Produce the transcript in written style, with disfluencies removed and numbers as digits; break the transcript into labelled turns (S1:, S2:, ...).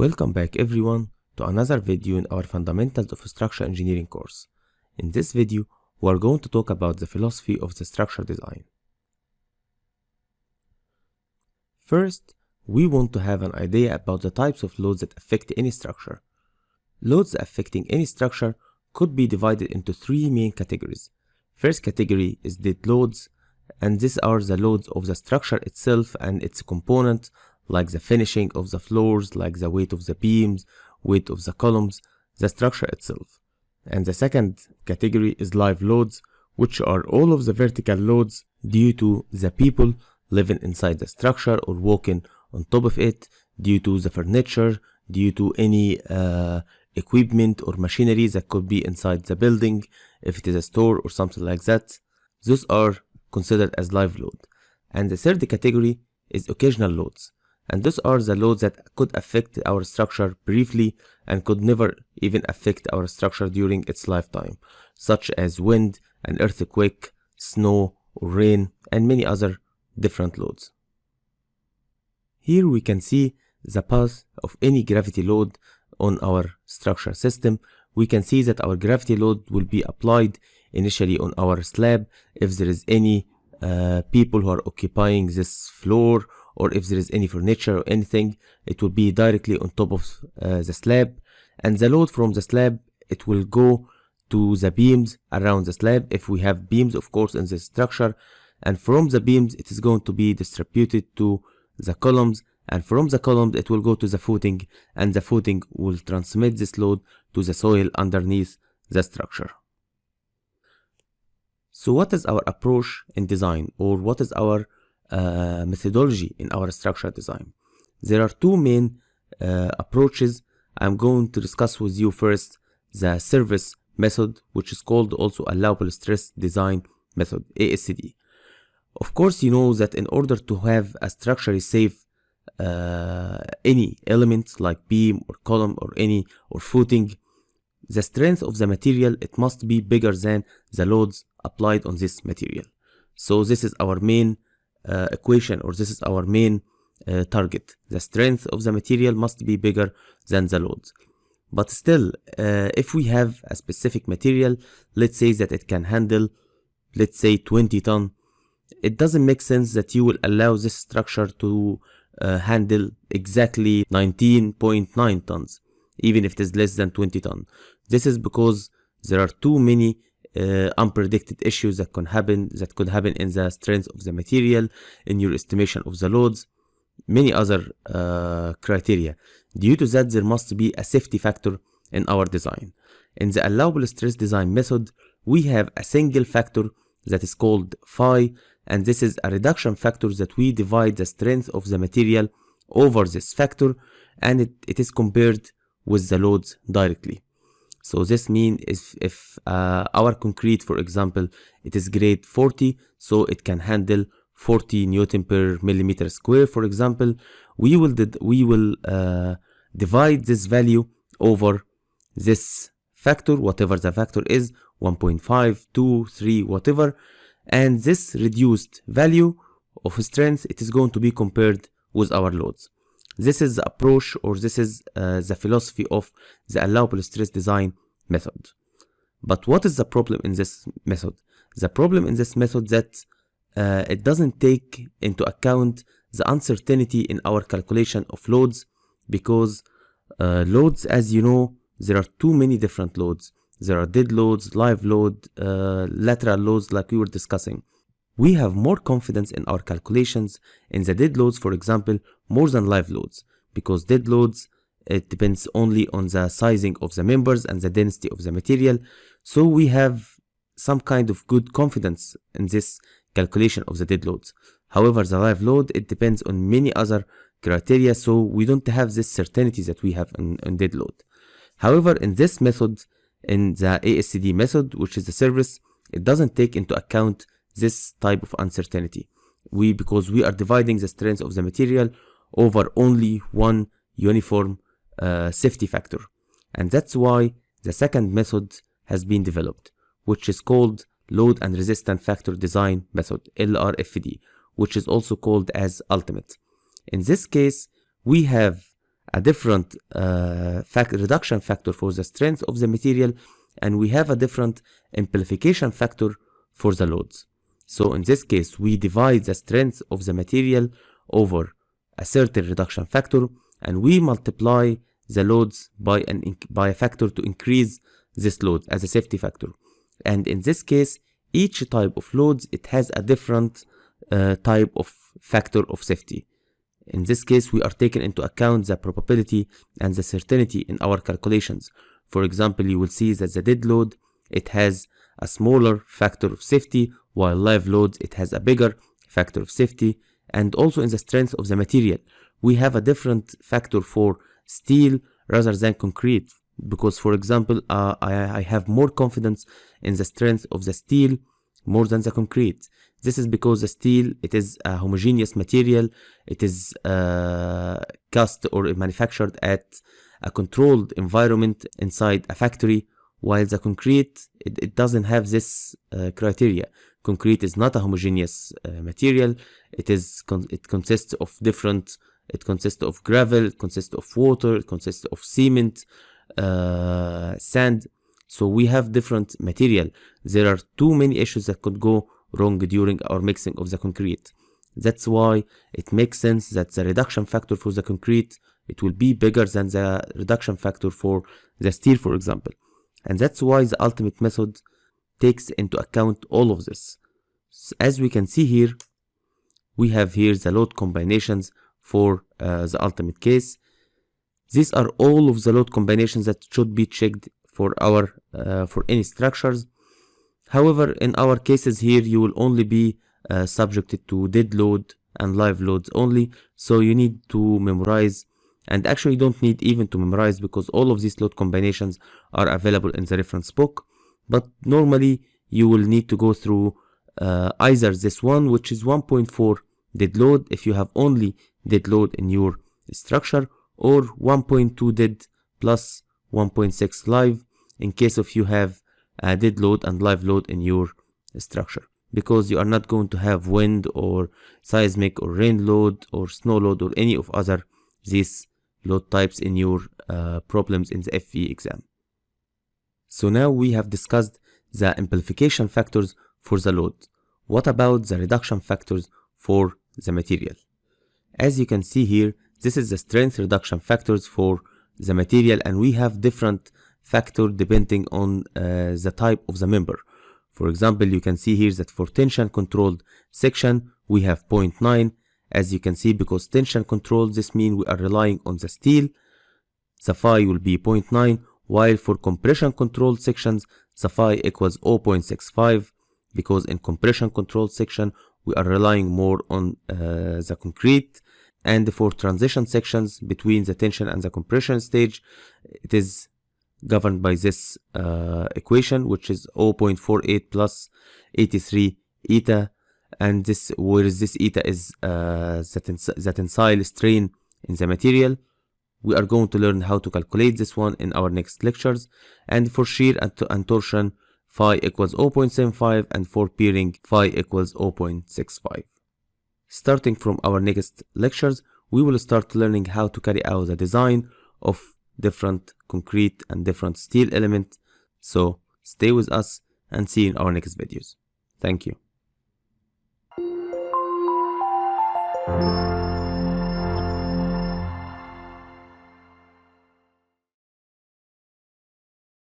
S1: Welcome back everyone to another video in our Fundamentals of Structural Engineering course. In this video, we are going to talk about the philosophy of the structure design. First, we want to have an idea about the types of loads that affect any structure. Loads affecting any structure could be divided into three main categories. First category is dead loads, and these are the loads of the structure itself and its components, like the finishing of the floors, like the weight of the beams, weight of the columns, the structure itself. And the second category is live loads, which are all of the vertical loads due to the people living inside the structure or walking on top of it, due to the furniture, due to any equipment or machinery that could be inside the building, if it is a store or something like that. Those are considered as live load. And the third category is occasional loads. And those are the loads that could affect our structure briefly and could never even affect our structure during its lifetime, such as wind, an earthquake, snow or rain, and many other different loads. Here we can see the path of any gravity load on our structure system. We can see that our gravity load will be applied initially on our slab if there is any people who are occupying this floor, or if there is any furniture or anything, it will be directly on top of the slab. And the load from the slab, it will go to the beams around the slab, if we have beams of course in the structure. And from the beams it is going to be distributed to the columns, and from the columns it will go to the footing, and the footing will transmit this load to the soil underneath the structure. So what is our approach in design, or what is our methodology in our structure design? There are two main approaches. I'm going to discuss with you first the service method, which is called also allowable stress design method, ASCD. Of course, you know that in order to have a structurally safe any element like beam or column or footing, the strength of the material, it must be bigger than the loads applied on this material. So this is our main equation, or this is our main target. The strength of the material must be bigger than the loads. But still, if we have a specific material, let's say that it can handle, let's say 20 ton, it doesn't make sense that you will allow this structure to handle exactly 19.9 tons, even if it is less than 20 ton. This is because there are too many unpredicted issues that could happen in the strength of the material, in your estimation of the loads, many other criteria. Due to that, there must be a safety factor in our design. In the allowable stress design method, we have a single factor that is called phi, and this is a reduction factor that we divide the strength of the material over this factor, and it is compared with the loads directly. So this means if our concrete, for example, it is grade 40, so it can handle 40 Newton per millimeter square, for example, we will divide this value over this factor, whatever the factor is, 1.5, 2, 3, whatever, and this reduced value of strength, it is going to be compared with our loads. This is the approach, or this is the philosophy of the allowable stress design method. But what is the problem in this method? The problem in this method that it doesn't take into account the uncertainty in our calculation of loads, because loads, as you know, there are too many different loads. There are dead loads, live load, lateral loads, like we were discussing. We have more confidence in our calculations in the dead loads, for example, more than live loads, because dead loads, it depends only on the sizing of the members and the density of the material. So we have some kind of good confidence in this calculation of the dead loads. However, the live load, it depends on many other criteria, so we don't have this certainty that we have in dead load. However, in this method, in the ASCD method, which is the service, it doesn't take into account this type of uncertainty. Because we are dividing the strength of the material over only one uniform safety factor. And that's why the second method has been developed, which is called Load and Resistance Factor Design Method, LRFD, which is also called as Ultimate. In this case, we have a different reduction factor for the strength of the material, and we have a different amplification factor for the loads. So in this case, we divide the strength of the material over a certain reduction factor, and we multiply the loads by a factor to increase this load as a safety factor. And in this case, each type of loads, it has a different type of factor of safety. In this case, we are taking into account the probability and the certainty in our calculations. For example, you will see that the dead load, it has a smaller factor of safety, while live loads, it has a bigger factor of safety. And also in the strength of the material, we have a different factor for steel rather than concrete, because for example, I have more confidence in the strength of the steel more than the concrete. This is because the steel, it is a homogeneous material. It is cast or manufactured at a controlled environment inside a factory, while the concrete, it doesn't have this criteria. Concrete is not a homogeneous material. It consists of different, it consists of gravel, it consists of water, it consists of cement, sand. So we have different material. There are too many issues that could go wrong during our mixing of the concrete. That's why it makes sense that the reduction factor for the concrete, it will be bigger than the reduction factor for the steel, for example. And that's why the ultimate method takes into account all of this. So as we can see here, we have here the load combinations for the ultimate case. These are all of the load combinations that should be checked for any structures. However, in our cases here, you will only be subjected to dead load and live loads only. So you need to memorize, and actually you don't need even to memorize, because all of these load combinations are available in the reference book. But normally you will need to go through either this one, which is 1.4 dead load if you have only dead load in your structure, or 1.2 dead plus 1.6 live in case of you have a dead load and live load in your structure, because you are not going to have wind or seismic or rain load or snow load or any of other these load types in your problems in the FE exam. So now we have discussed the amplification factors for the load. What about the reduction factors for the material? As you can see here, this is the strength reduction factors for the material, and we have different factors depending on the type of the member. For example, you can see here that for tension controlled section, we have 0.9. As you can see, because tension controlled, this means we are relying on the steel, the phi will be 0.9, while for compression controlled sections, the phi equals 0.65, because in compression controlled section, we are relying more on the concrete. And for transition sections between the tension and the compression stage, it is governed by this equation, which is 0.48 plus 83 eta, and this, whereas this eta is the tensile strain in the material. We are going to learn how to calculate this one in our next lectures. And for shear and torsion, phi equals 0.75, and for bearing, phi equals 0.65. Starting from our next lectures, we will start learning how to carry out the design of different concrete and different steel elements. So stay with us and see you in our next videos. Thank you.